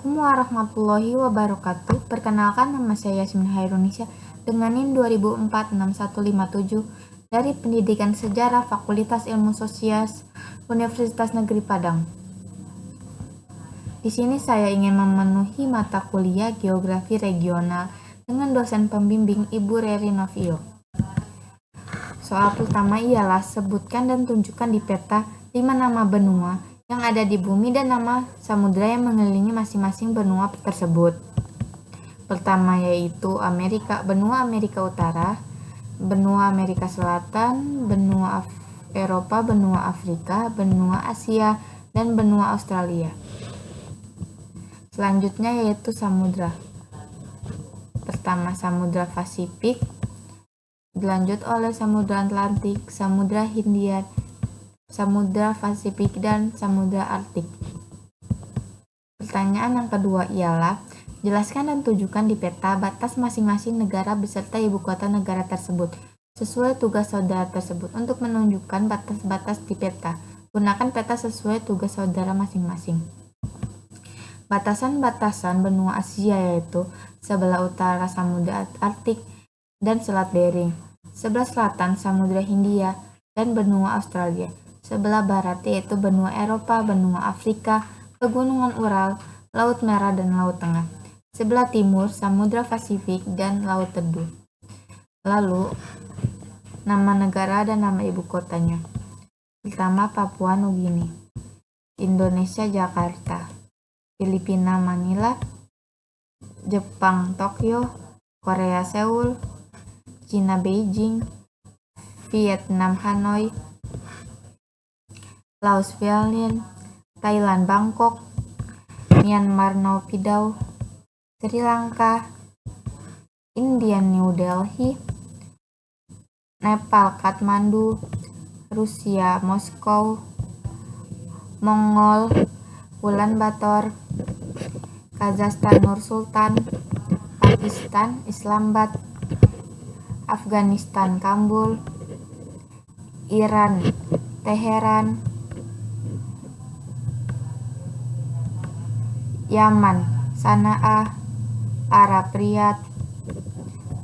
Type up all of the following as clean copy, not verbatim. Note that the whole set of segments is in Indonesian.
Assalamualaikum warahmatullahi wabarakatuh. Perkenalkan, nama saya Yasmin Hairunisya dengan NIM 20046157 dari Pendidikan Sejarah Fakultas Ilmu Sosial Universitas Negeri Padang. Di sini saya ingin memenuhi mata kuliah Geografi Regional dengan dosen pembimbing Ibu Rery Novio. Soal pertama ialah sebutkan dan tunjukkan di peta 5 nama benua yang ada di bumi dan nama samudra yang mengelilingi masing-masing benua tersebut. Pertama yaitu benua Amerika Utara, benua Amerika Selatan, benua Eropa, benua Afrika, benua Asia, dan benua Australia. Selanjutnya yaitu samudra. Pertama Samudra Pasifik, dilanjut oleh Samudra Atlantik, Samudra Hindia, Samudra Pasifik, dan Samudra Arktik. Pertanyaan yang kedua ialah, jelaskan dan tunjukkan di peta batas masing-masing negara beserta ibu kota negara tersebut, sesuai tugas saudara tersebut. Untuk menunjukkan batas-batas di peta, gunakan peta sesuai tugas saudara masing-masing. Batasan-batasan benua Asia yaitu sebelah utara Samudra Arktik dan Selat Bering, sebelah selatan Samudra Hindia dan benua Australia, sebelah barat yaitu benua Eropa, benua Afrika, pegunungan Ural, Laut Merah, dan Laut Tengah. Sebelah timur Samudra Pasifik dan Laut Teduh. Lalu, nama negara dan nama ibu kotanya. Pertama Papua Nugini, Indonesia Jakarta, Filipina Manila, Jepang Tokyo, Korea Seoul, Cina Beijing, Vietnam Hanoi, Laos Vientiane, Thailand Bangkok, Myanmar Naypyidaw, Sri Lanka, India New Delhi, Nepal Kathmandu, Rusia Moskow, Mongol Ulaanbaatar, Kazakhstan Nur Sultan, Pakistan Islamabad, Afghanistan Kabul, Iran Teheran, Yaman Sanaa, Arab Riyadh.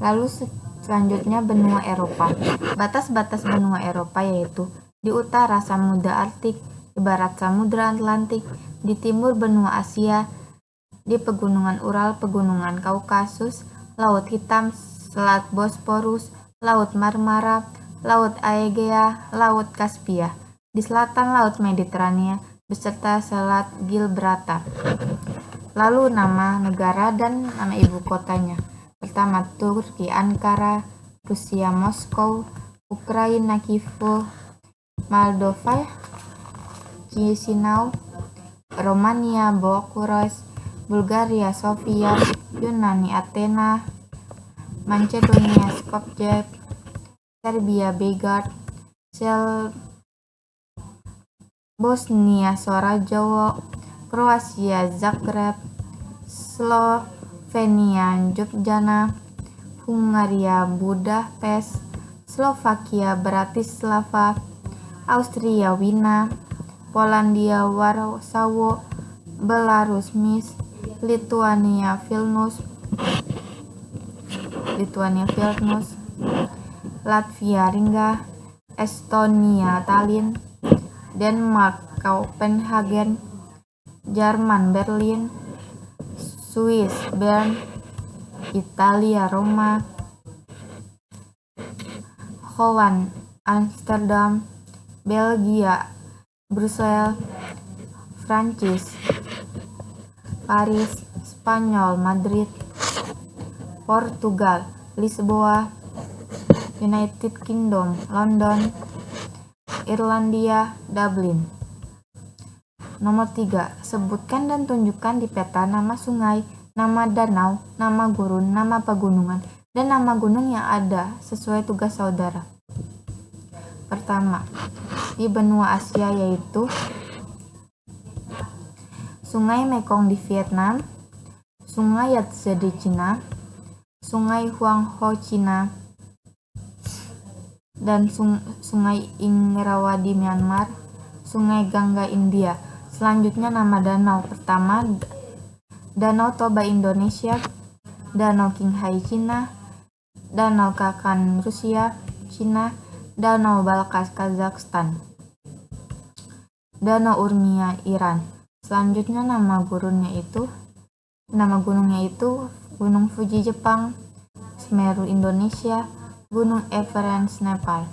Lalu selanjutnya benua Eropa. Batas-batas benua Eropa yaitu di utara Samudra Arktik, di barat Samudra Atlantik, di timur benua Asia, di pegunungan Ural, pegunungan Kaukasus, Laut Hitam, Selat Bosporus, Laut Marmara, Laut Aegea, Laut Kaspia, di selatan Laut Mediterania, beserta Selat Gibraltar. Lalu nama negara dan nama ibu kotanya. Pertama Turki Ankara, Rusia Moskow, Ukraina Kiev, Moldova Chisinau, Romania Bucharest, Bulgaria Sofia, Yunani Athena, Macedonia Skopje, Serbia Belgrade, Bosnia Sarajevo, Kroasia Zagreb, Slovenia Ljubljana, Hungaria Budapest, Slovakia Bratislava, Austria Wina, Polandia Warsaw, Belarus Minsk, Lithuania Vilnius, Latvia Riga, Estonia Tallinn, Denmark Copenhagen, Jerman Berlin, Swiss Bern, Italia Roma, Holland Amsterdam, Belgia Brussels, Prancis Paris, Spanyol Madrid, Portugal Lisboa, United Kingdom London, Irlandia Dublin. Nomor 3. Sebutkan dan tunjukkan di peta nama sungai, nama danau, nama gurun, nama pegunungan, dan nama gunung yang ada sesuai tugas saudara. Pertama, di benua Asia yaitu Sungai Mekong di Vietnam, Sungai Yangtze di Cina, Sungai Huanghe Cina, dan Sungai Ingrawadi Myanmar, Sungai Gangga India. Selanjutnya nama danau. Pertama Danau Toba Indonesia, Danau Qinghai Cina, Danau Kakan Rusia, Cina, Danau Balkaz Kazakhstan, Danau Urmia Iran. Selanjutnya nama gunungnya itu Gunung Fuji Jepang, Semeru Indonesia, Gunung Everest Nepal.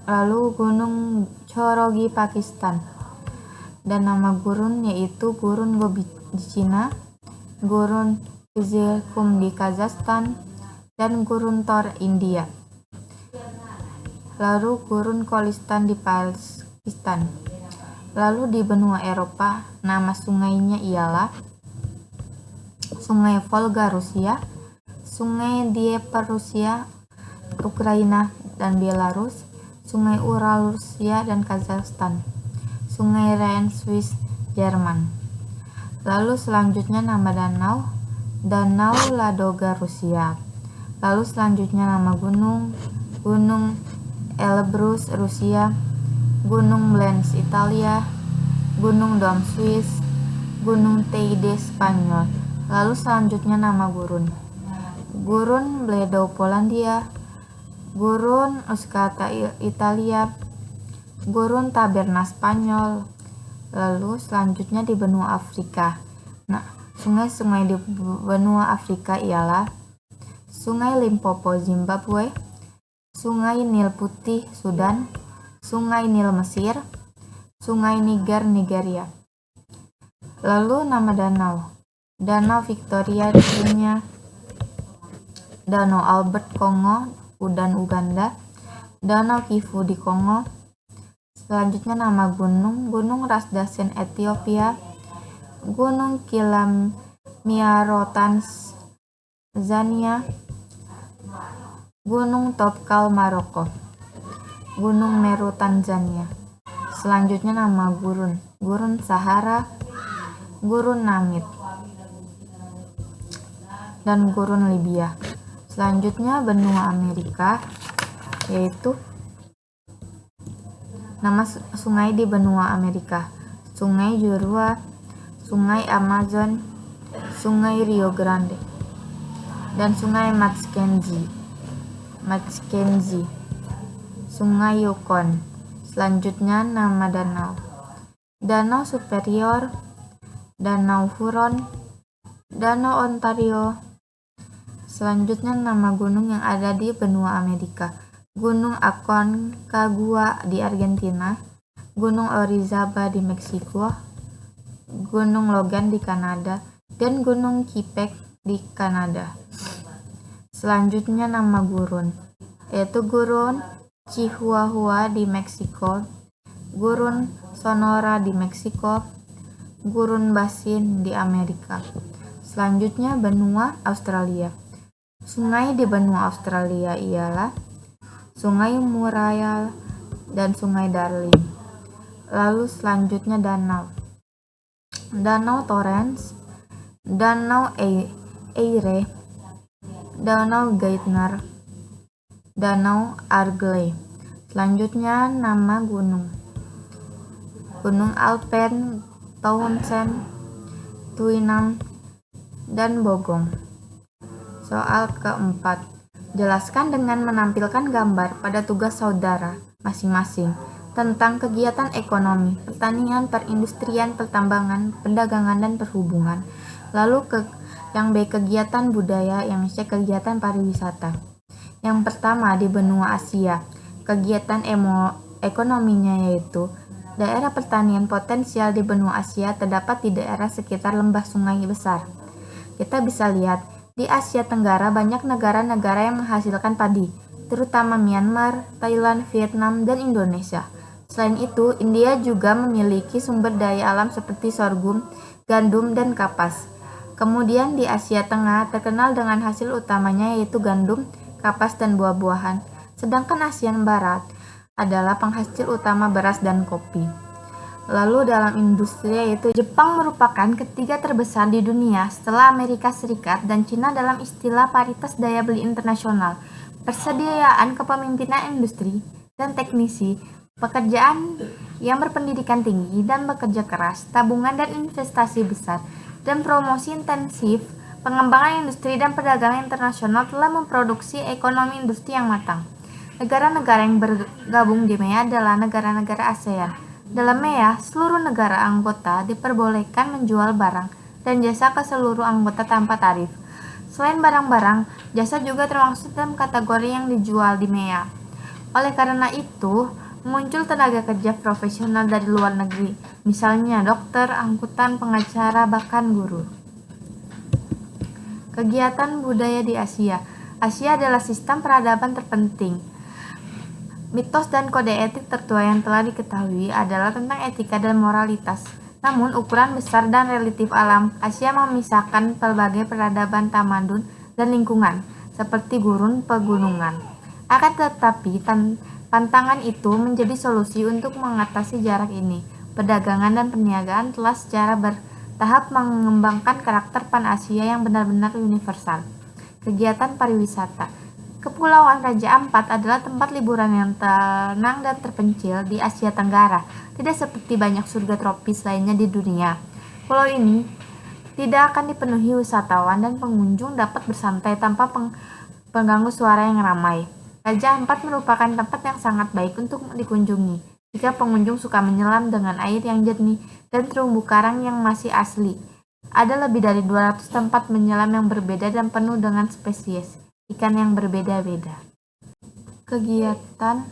Lalu Gunung Chorogi Pakistan. Dan nama gurun yaitu Gurun Gobi di Cina, Gurun Izilkum di Kazakhstan, dan Gurun Thor India. Lalu Gurun Kholistan di Pakistan. Lalu di benua Eropa, nama sungainya ialah Sungai Volga Rusia, Sungai Dnieper Rusia, Ukraina dan Belarus, Sungai Ural Rusia dan Kazakhstan, Sungai Rhine Swiss Jerman. Lalu selanjutnya nama danau, Danau Ladoga Rusia. Lalu selanjutnya nama gunung, Gunung Elbrus Rusia, Gunung Blens Italia, Gunung Dom Swiss, Gunung Teide Spanyol. Lalu selanjutnya nama gurun, Gurun Bledo Polandia, Gurun Uscata Italia, Gurun Taberna Spanyol. Lalu selanjutnya di benua Afrika. Nah, sungai-sungai di benua Afrika ialah Sungai Limpopo Zimbabwe, Sungai Nil Putih Sudan, Sungai Nil Mesir, Sungai Niger Nigeria. Lalu nama danau, Danau Victoria di Kenya, Danau Albert Kongo dan Uganda, Danau Kivu di Kongo. Selanjutnya nama gunung, Gunung Ras Dasen Ethiopia, Gunung Kilimanjaro Tanzania, Gunung Topkal Maroko, Gunung Meru Tanzania. Selanjutnya nama gurun, Gurun Sahara, Gurun Namib, dan Gurun Libya. Selanjutnya benua Amerika, yaitu nama sungai di benua Amerika, Sungai Jurua, Sungai Amazon, Sungai Rio Grande, dan Sungai Mackenzie, Sungai Yukon. Selanjutnya nama danau, Danau Superior, Danau Huron, Danau Ontario. Selanjutnya nama gunung yang ada di benua Amerika, Gunung Aconcagua di Argentina, Gunung Orizaba di Meksiko, Gunung Logan di Kanada, dan Gunung Quebec di Kanada. Selanjutnya nama gurun, yaitu Gurun Chihuahua di Meksiko, Gurun Sonora di Meksiko, Gurun Basin di Amerika. Selanjutnya benua Australia. Sungai di benua Australia ialah Sungai Murray dan Sungai Darling. Lalu selanjutnya danau, Danau Torrens, Danau Erie, Danau Gaitner, Danau Arglay. Selanjutnya nama gunung, Gunung Alpen, Townsend, Tuinam, dan Bogong. Soal keempat, jelaskan dengan menampilkan gambar pada tugas saudara masing-masing tentang kegiatan ekonomi, pertanian, perindustrian, pertambangan, perdagangan, dan perhubungan. Lalu yang B, kegiatan budaya, yang C, kegiatan pariwisata. Yang pertama di benua Asia, kegiatan ekonominya yaitu daerah pertanian potensial di benua Asia terdapat di daerah sekitar lembah sungai besar. Kita bisa lihat di Asia Tenggara banyak negara-negara yang menghasilkan padi, terutama Myanmar, Thailand, Vietnam, dan Indonesia. Selain itu, India juga memiliki sumber daya alam seperti sorghum, gandum, dan kapas. Kemudian di Asia Tengah terkenal dengan hasil utamanya yaitu gandum, kapas, dan buah-buahan. Sedangkan Asia Barat adalah penghasil utama beras dan kopi. Lalu dalam industri yaitu Jepang merupakan ketiga terbesar di dunia setelah Amerika Serikat dan Cina dalam istilah paritas daya beli internasional, persediaan kepemimpinan industri dan teknisi, pekerjaan yang berpendidikan tinggi dan bekerja keras, tabungan dan investasi besar, dan promosi intensif, pengembangan industri dan perdagangan internasional telah memproduksi ekonomi industri yang matang. Negara-negara yang bergabung di MEA adalah negara-negara ASEAN. Dalam MEA, seluruh negara anggota diperbolehkan menjual barang dan jasa ke seluruh anggota tanpa tarif. Selain barang-barang, jasa juga termasuk dalam kategori yang dijual di MEA. Oleh karena itu, muncul tenaga kerja profesional dari luar negeri, misalnya dokter, angkutan, pengacara, bahkan guru. Kegiatan budaya di Asia. Asia adalah sistem peradaban terpenting. Mitos dan kode etik tertua yang telah diketahui adalah tentang etika dan moralitas. Namun, ukuran besar dan relatif alam Asia memisahkan pelbagai peradaban tamadun dan lingkungan, seperti gurun pegunungan. Akan tetapi, pantangan itu menjadi solusi untuk mengatasi jarak ini. Perdagangan dan perniagaan telah secara bertahap mengembangkan karakter Pan-Asia yang benar-benar universal. Kegiatan pariwisata. Kepulauan Raja Ampat adalah tempat liburan yang tenang dan terpencil di Asia Tenggara, tidak seperti banyak surga tropis lainnya di dunia. Pulau ini tidak akan dipenuhi wisatawan dan pengunjung dapat bersantai tanpa pengganggu suara yang ramai. Raja Ampat merupakan tempat yang sangat baik untuk dikunjungi jika pengunjung suka menyelam dengan air yang jernih dan terumbu karang yang masih asli. Ada lebih dari 200 tempat menyelam yang berbeda dan penuh dengan spesies ikan yang berbeda-beda. Kegiatan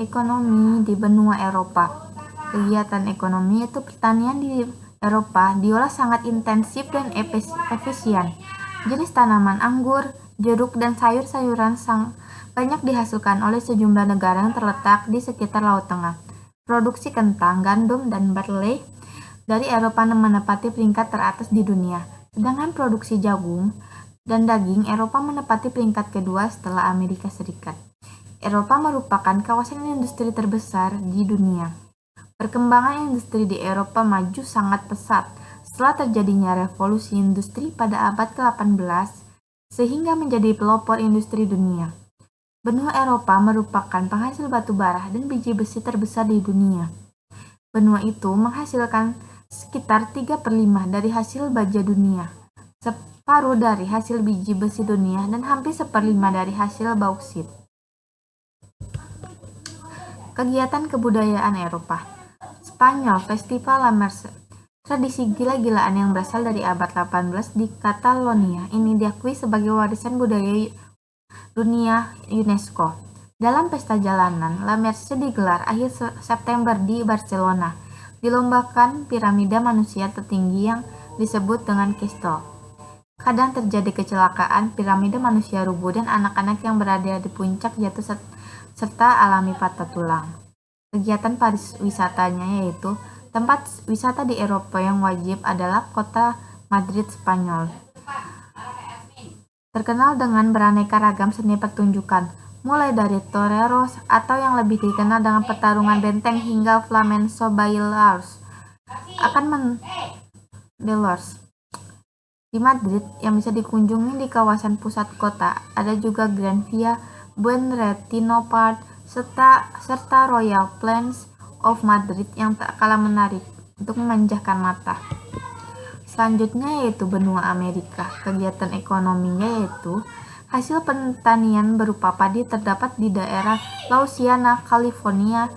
ekonomi di benua Eropa. Kegiatan ekonomi yaitu pertanian di Eropa diolah sangat intensif dan efisien. Jenis tanaman anggur, jeruk, dan sayur-sayuran banyak dihasilkan oleh sejumlah negara yang terletak di sekitar Laut Tengah. Produksi kentang, gandum, dan barley dari Eropa menempati peringkat teratas di dunia. Sedangkan produksi jagung dan daging Eropa menempati peringkat kedua setelah Amerika Serikat. Eropa merupakan kawasan industri terbesar di dunia. Perkembangan industri di Eropa maju sangat pesat setelah terjadinya revolusi industri pada abad ke-18 sehingga menjadi pelopor industri dunia. Benua Eropa merupakan penghasil batu bara dan biji besi terbesar di dunia. Benua itu menghasilkan sekitar 3/5 dari hasil baja dunia, separuh dari hasil biji besi dunia, dan hampir 1/5 dari hasil bauksit. Kegiatan kebudayaan Eropa. Spanyol, Festival La Merced. Tradisi gila-gilaan yang berasal dari abad 18 di Catalonia ini diakui sebagai warisan budaya dunia UNESCO. Dalam pesta jalanan, La Merced digelar akhir September di Barcelona. Dilombakan piramida manusia tertinggi yang disebut dengan Castle. Kadang terjadi kecelakaan, piramida manusia rubuh, dan anak-anak yang berada di puncak jatuh serta alami patah tulang. Kegiatan pariwisatanya yaitu tempat wisata di Eropa yang wajib adalah kota Madrid, Spanyol. Terkenal dengan beraneka ragam seni pertunjukan, mulai dari toreros atau yang lebih dikenal dengan pertarungan benteng hingga flamenco bailaors. Di Madrid yang bisa dikunjungi di kawasan pusat kota, ada juga Gran Via, Buen Retiro Park, serta Royal Plains of Madrid yang tak kalah menarik untuk memanjakan mata. Selanjutnya yaitu benua Amerika. Kegiatan ekonominya yaitu hasil pertanian berupa padi terdapat di daerah Louisiana, California,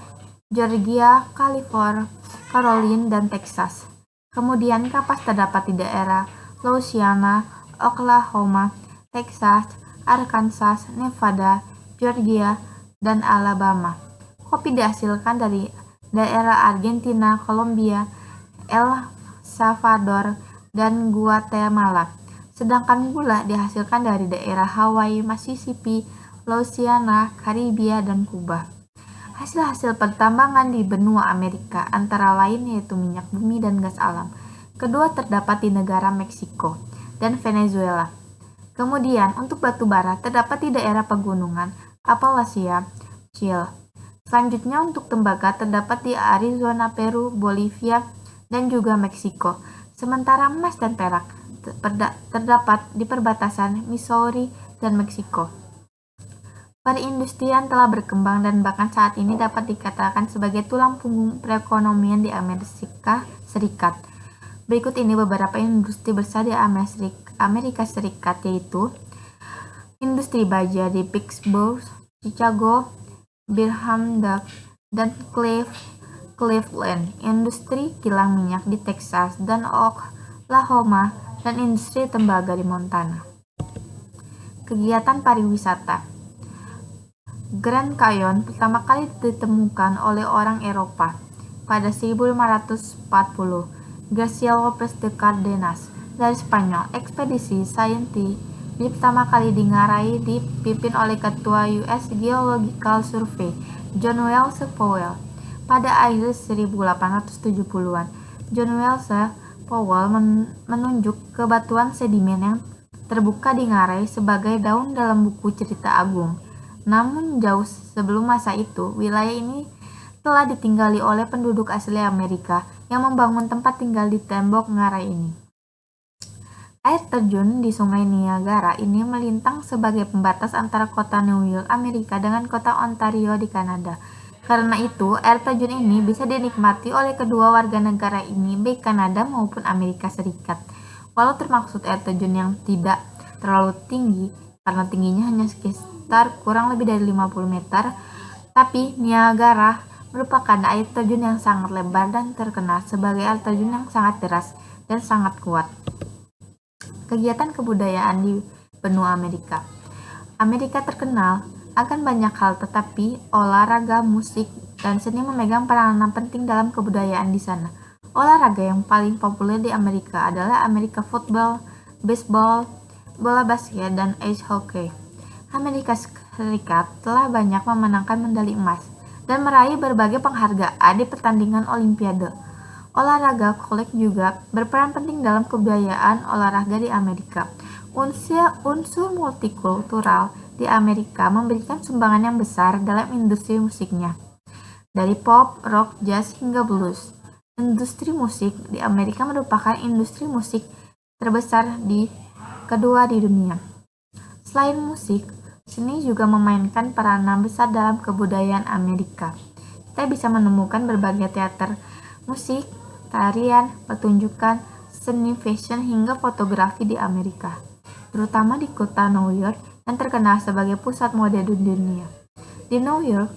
Georgia, Carolina, dan Texas. Kemudian kapas terdapat di daerah Louisiana, Oklahoma, Texas, Arkansas, Nevada, Georgia, dan Alabama. Kopi dihasilkan dari daerah Argentina, Kolombia, El Salvador, dan Guatemala. Sedangkan gula dihasilkan dari daerah Hawaii, Mississippi, Louisiana, Karibia, dan Kuba. Hasil-hasil pertambangan di benua Amerika antara lain yaitu minyak bumi dan gas alam. Kedua terdapat di negara Meksiko dan Venezuela. Kemudian untuk batu bara terdapat di daerah pegunungan Appalachia, Chile. Selanjutnya untuk tembaga terdapat di Arizona, Peru, Bolivia, dan juga Meksiko. Sementara emas dan perak terdapat di perbatasan Missouri dan Meksiko. Perindustrian telah berkembang dan bahkan saat ini dapat dikatakan sebagai tulang punggung perekonomian di Amerika Serikat. Berikut ini beberapa industri besar di Amerika Serikat, yaitu industri baja di Pittsburgh, Chicago, Birmingham, dan Cleveland, industri kilang minyak di Texas dan Oklahoma, dan industri tembaga di Montana. Kegiatan pariwisata. Grand Canyon pertama kali ditemukan oleh orang Eropa pada 1540. Garcia Lopez de Cardenas dari Spanyol, ekspedisi saintifik pertama kali dipimpin oleh Ketua US Geological Survey, John Wells Powell. Pada akhir 1870-an, John Wells Powell menunjuk ke batuan sedimen yang terbuka di Ngarai sebagai daun dalam buku cerita agung. Namun jauh sebelum masa itu, wilayah ini telah ditinggali oleh penduduk asli Amerika yang membangun tempat tinggal di tembok Ngarai ini. Air terjun di Sungai Niagara ini melintang sebagai pembatas antara kota New York, Amerika dengan kota Ontario di Kanada. Karena itu, air terjun ini bisa dinikmati oleh kedua warga negara ini, baik Kanada maupun Amerika Serikat. Walau termaksud air terjun yang tidak terlalu tinggi, karena tingginya hanya sekitar kurang lebih dari 50 meter, tapi Niagara merupakan air terjun yang sangat lebar dan terkenal sebagai air terjun yang sangat deras dan sangat kuat. Kegiatan kebudayaan di benua Amerika. Amerika terkenal akan banyak hal, tetapi olahraga, musik, dan seni memegang peranan penting dalam kebudayaan di sana. Olahraga yang paling populer di Amerika adalah Amerika football, baseball, bola basket, dan ice hockey. Amerika Serikat telah banyak memenangkan medali emas dan meraih berbagai penghargaan di pertandingan Olimpiade. Olahraga kolek juga berperan penting dalam kebudayaan olahraga di Amerika. Unsur multikultural di Amerika memberikan sumbangan yang besar dalam industri musiknya. Dari pop, rock, jazz, hingga blues. Industri musik di Amerika merupakan industri musik terbesar kedua di dunia. Selain musik, seni juga memainkan peranan besar dalam kebudayaan Amerika. Kita bisa menemukan berbagai teater, musik, tarian, pertunjukan, seni fashion, hingga fotografi di Amerika, terutama di kota New York yang terkenal sebagai pusat mode dunia. Di New York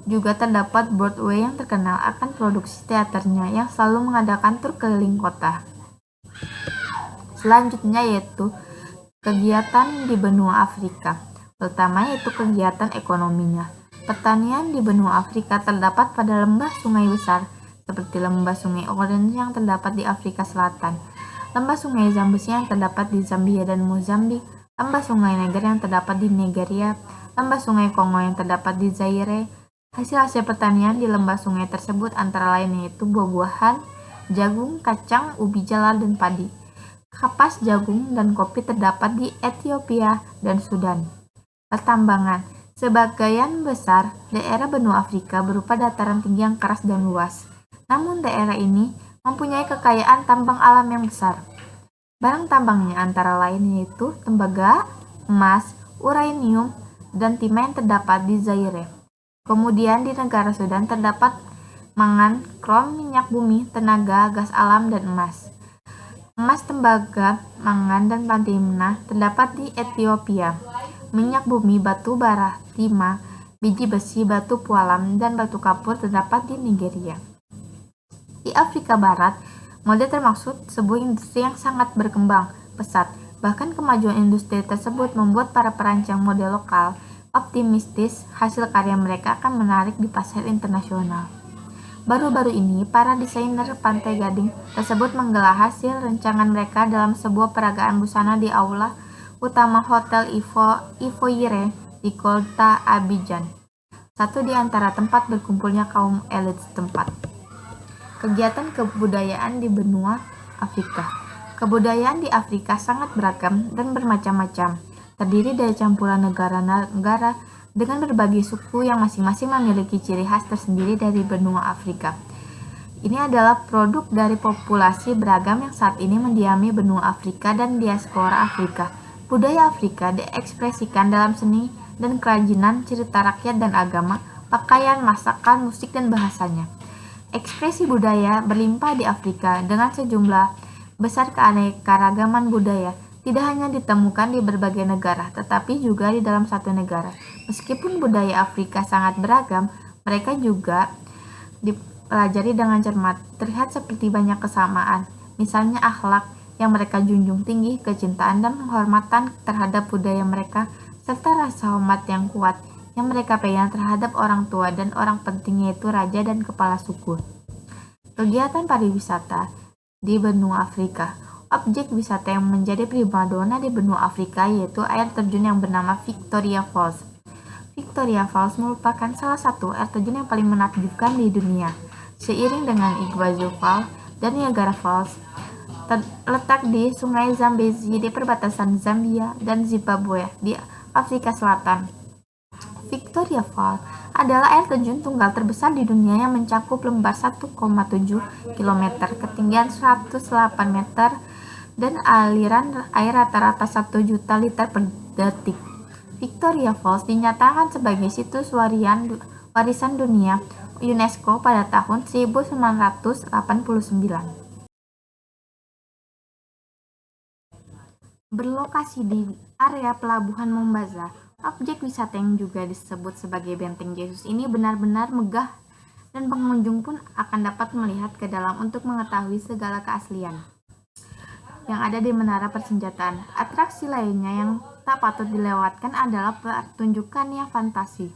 juga terdapat Broadway yang terkenal akan produksi teaternya yang selalu mengadakan tur keliling kota. Selanjutnya yaitu kegiatan di benua Afrika, pertama yaitu kegiatan ekonominya. Pertanian di benua Afrika terdapat pada lembah sungai besar, seperti lembah sungai Orange yang terdapat di Afrika Selatan, lembah sungai Zambezi yang terdapat di Zambia dan Mozambik, lembah sungai Niger yang terdapat di Nigeria, lembah sungai Kongo yang terdapat di Zaire. Hasil-hasil pertanian di lembah sungai tersebut antara lain yaitu buah-buahan, jagung, kacang, ubi jala, dan padi. Kapas, jagung, dan kopi terdapat di Ethiopia dan Sudan. Pertambangan. Sebagian besar daerah benua Afrika berupa dataran tinggi yang keras dan luas. Namun daerah ini mempunyai kekayaan tambang alam yang besar. Barang tambangnya antara lain yaitu tembaga, emas, uranium, dan timah yang terdapat di Zaire. Kemudian di negara Sudan terdapat mangan, krom, minyak bumi, tenaga, gas alam, dan emas. Emas, tembaga, mangan, dan timah terdapat di Ethiopia. Minyak bumi, batu bara, timah, biji besi, batu pualam, dan batu kapur terdapat di Nigeria. Di Afrika Barat, mode termaksud sebuah industri yang sangat berkembang pesat. Bahkan kemajuan industri tersebut membuat para perancang mode lokal optimistis hasil karya mereka akan menarik di pasar internasional. Baru-baru ini, para desainer Pantai Gading tersebut menggelar hasil rancangan mereka dalam sebuah peragaan busana di aula utama Hotel Ivoire di kota Abidjan, satu di antara tempat berkumpulnya kaum elit setempat. Kegiatan kebudayaan di benua Afrika. Kebudayaan di Afrika sangat beragam dan bermacam-macam, terdiri dari campuran negara-negara dengan berbagai suku yang masing-masing memiliki ciri khas tersendiri dari benua Afrika. Ini adalah produk dari populasi beragam yang saat ini mendiami benua Afrika dan diaspora Afrika. Budaya Afrika diekspresikan dalam seni dan kerajinan, cerita rakyat dan agama, pakaian, masakan, musik, dan bahasanya. Ekspresi budaya berlimpah di Afrika dengan sejumlah besar keanekaragaman budaya. Tidak hanya ditemukan di berbagai negara, tetapi juga di dalam satu negara. Meskipun budaya Afrika sangat beragam, mereka juga dipelajari dengan cermat. Terlihat seperti banyak kesamaan, misalnya akhlak yang mereka junjung tinggi, kecintaan dan penghormatan terhadap budaya mereka, serta rasa hormat yang kuat yang mereka pegang terhadap orang tua dan orang penting, yaitu raja dan kepala suku. Kegiatan pariwisata di benua Afrika. Objek wisata yang menjadi primadona di benua Afrika yaitu air terjun yang bernama Victoria Falls. Victoria Falls merupakan salah satu air terjun yang paling menakjubkan di dunia. Seiring dengan Iguazu Falls dan Niagara Falls, terletak di Sungai Zambezi di perbatasan Zambia dan Zimbabwe di Afrika Selatan. Victoria Falls adalah air terjun tunggal terbesar di dunia yang mencakup lembar 1,7 km, ketinggian 108 meter, dan aliran air rata-rata 1 juta liter per detik. Victoria Falls dinyatakan sebagai situs warisan dunia UNESCO pada tahun 1989. Berlokasi di area pelabuhan Mombasa, objek wisata yang juga disebut sebagai Benteng Yesus ini benar-benar megah dan pengunjung pun akan dapat melihat ke dalam untuk mengetahui segala keaslian yang ada di menara persenjataan. Atraksi lainnya yang tak patut dilewatkan adalah pertunjukan yang fantasi.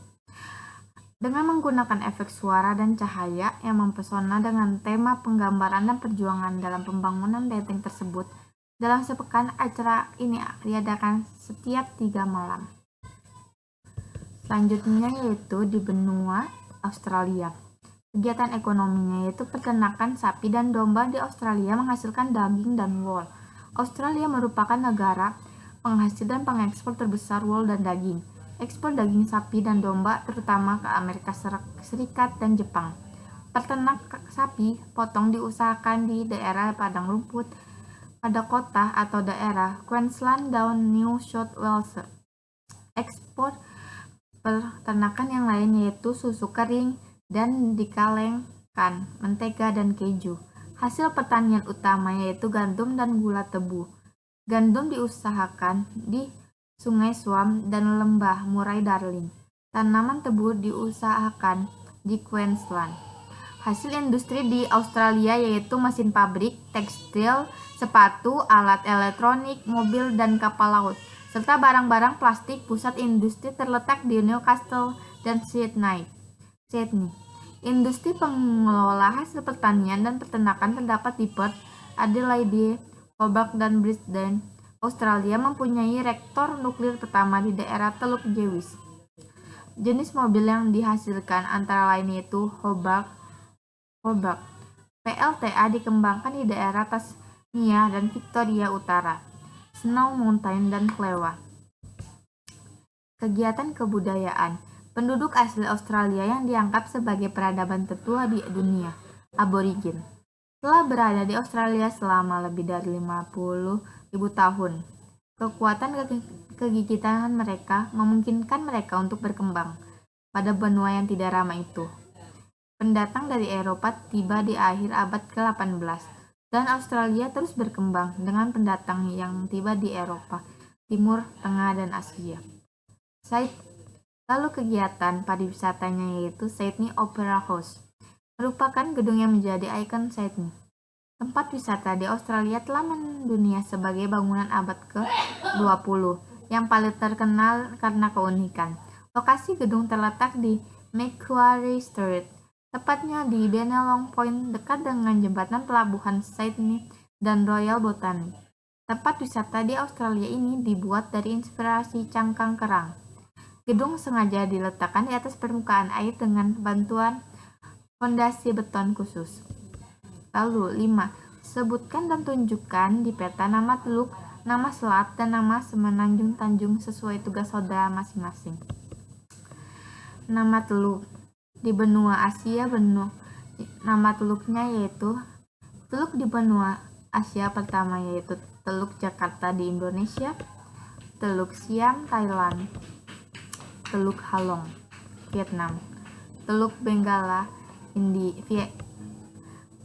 Dengan menggunakan efek suara dan cahaya yang mempesona dengan tema penggambaran dan perjuangan dalam pembangunan benteng tersebut, dalam sepekan acara ini diadakan setiap 3 malam. Selanjutnya yaitu di benua Australia. Kegiatan ekonominya yaitu peternakan sapi dan domba di Australia menghasilkan daging dan wool. Australia merupakan negara penghasil dan pengekspor terbesar wool dan daging. Ekspor daging sapi dan domba terutama ke Amerika Serikat dan Jepang. Peternak sapi potong diusahakan di daerah padang rumput pada kota atau daerah Queensland dan New South Wales. Ekspor peternakan yang lain yaitu susu kering dan dikalengkan, mentega dan keju. Hasil pertanian utama yaitu gandum dan gula tebu. Gandum diusahakan di Sungai Swam dan lembah Murray-Darling. Tanaman tebu diusahakan di Queensland. Hasil industri di Australia yaitu mesin pabrik, tekstil, sepatu, alat elektronik, mobil dan kapal laut, serta barang-barang plastik. Pusat industri terletak di Newcastle dan Sydney. Industri pengelola hasil pertanian dan peternakan terdapat di Perth, Adelaide, Hobart, dan Brisbane. Australia mempunyai reaktor nuklir pertama di daerah Teluk Jewish. Jenis mobil yang dihasilkan antara lain yaitu Hobart. PLTA dikembangkan di daerah Tasmania dan Victoria Utara, Snow Mountain, dan Clewa. Kegiatan kebudayaan. Penduduk asli Australia yang dianggap sebagai peradaban tertua di dunia, Aborigin, telah berada di Australia selama lebih dari 50.000 tahun. Kekuatan kegigihan mereka memungkinkan mereka untuk berkembang pada benua yang tidak ramah itu. Pendatang dari Eropa tiba di akhir abad ke-18, dan Australia terus berkembang dengan pendatang yang tiba di Eropa, Timur Tengah, dan Asia. Lalu kegiatan pariwisatanya yaitu Sydney Opera House, merupakan gedung yang menjadi ikon Sydney. Tempat wisata di Australia telah mendunia sebagai bangunan abad ke-20 yang paling terkenal karena keunikan. Lokasi gedung terletak di Macquarie Street, tepatnya di Bennelong Point, dekat dengan jembatan pelabuhan Sydney dan Royal Botanic. Tempat wisata di Australia ini dibuat dari inspirasi cangkang kerang. Gedung sengaja diletakkan di atas permukaan air dengan bantuan fondasi beton khusus. Lalu 5. Sebutkan dan tunjukkan di peta nama teluk, nama selat, dan nama semenanjung tanjung sesuai tugas saudara masing-masing. Nama teluk. Di benua Asia, nama teluknya yaitu teluk di benua Asia pertama yaitu Teluk Jakarta di Indonesia, Teluk Siam, Thailand, Teluk Halong, Vietnam, Teluk Benggala,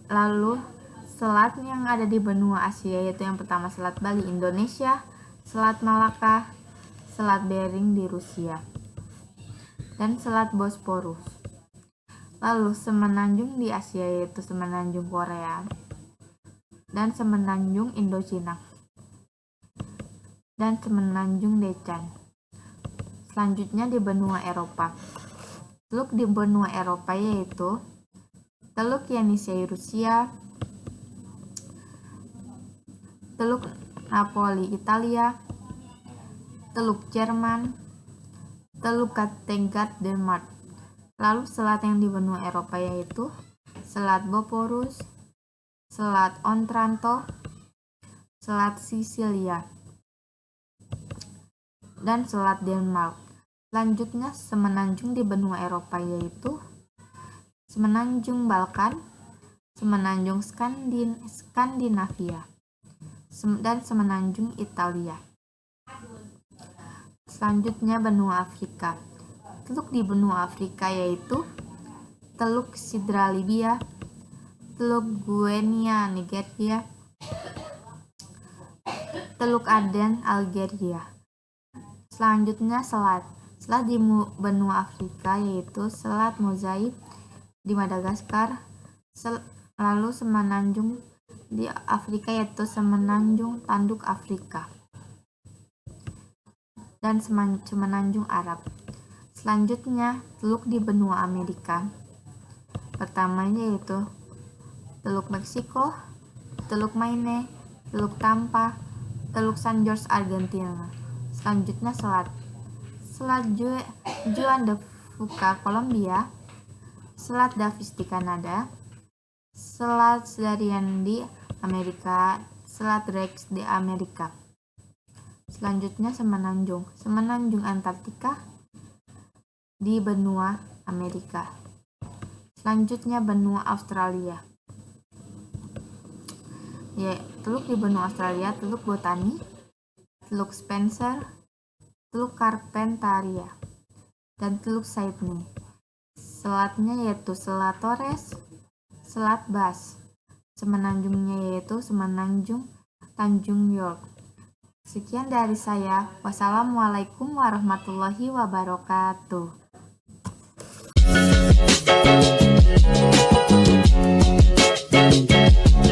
Lalu selat yang ada di benua Asia yaitu yang pertama Selat Bali Indonesia, Selat Malaka, Selat Bering di Rusia, dan Selat Bosporus. Lalu semenanjung di Asia yaitu semenanjung Korea dan semenanjung Indochina dan semenanjung Deccan. Selanjutnya di benua Eropa. Teluk di benua Eropa yaitu Teluk Yenisei Rusia, Teluk Napoli Italia, Teluk Jerman, Teluk Kattegat Denmark. Lalu selat yang di benua Eropa yaitu Selat Bosporus, Selat Otranto, Selat Sisilia, dan Selat Denmark. Selanjutnya semenanjung di benua Eropa yaitu Semenanjung Balkan, Semenanjung Skandinavia, dan Semenanjung Italia. Selanjutnya benua Afrika. Teluk di benua Afrika yaitu Teluk Sidra Libya, Teluk Guinea Nigeria, Teluk Aden Algeria. Selanjutnya selat di benua Afrika yaitu Selat Mozaik di Madagaskar, lalu semenanjung di Afrika yaitu Semenanjung Tanduk Afrika, dan semenanjung Arab. Selanjutnya teluk di benua Amerika. Pertamanya yaitu Teluk Meksiko, Teluk Maine, Teluk Tampa, Teluk San Jorge Argentina. Selanjutnya Selat Juan de Fuca Kolombia, Selat Davis di Kanada, Selat Darien di Amerika, Selat Rex di Amerika. Selanjutnya Semenanjung Antartika di benua Amerika. Selanjutnya benua Australia. Teluk di benua Australia, Teluk Botani, Teluk Spencer, Teluk Carpentaria, dan Teluk Sydney. Selatnya yaitu Selat Torres, Selat Bass. Semenanjungnya yaitu Semenanjung Tanjung York. Sekian dari saya. Wassalamualaikum warahmatullahi wabarakatuh.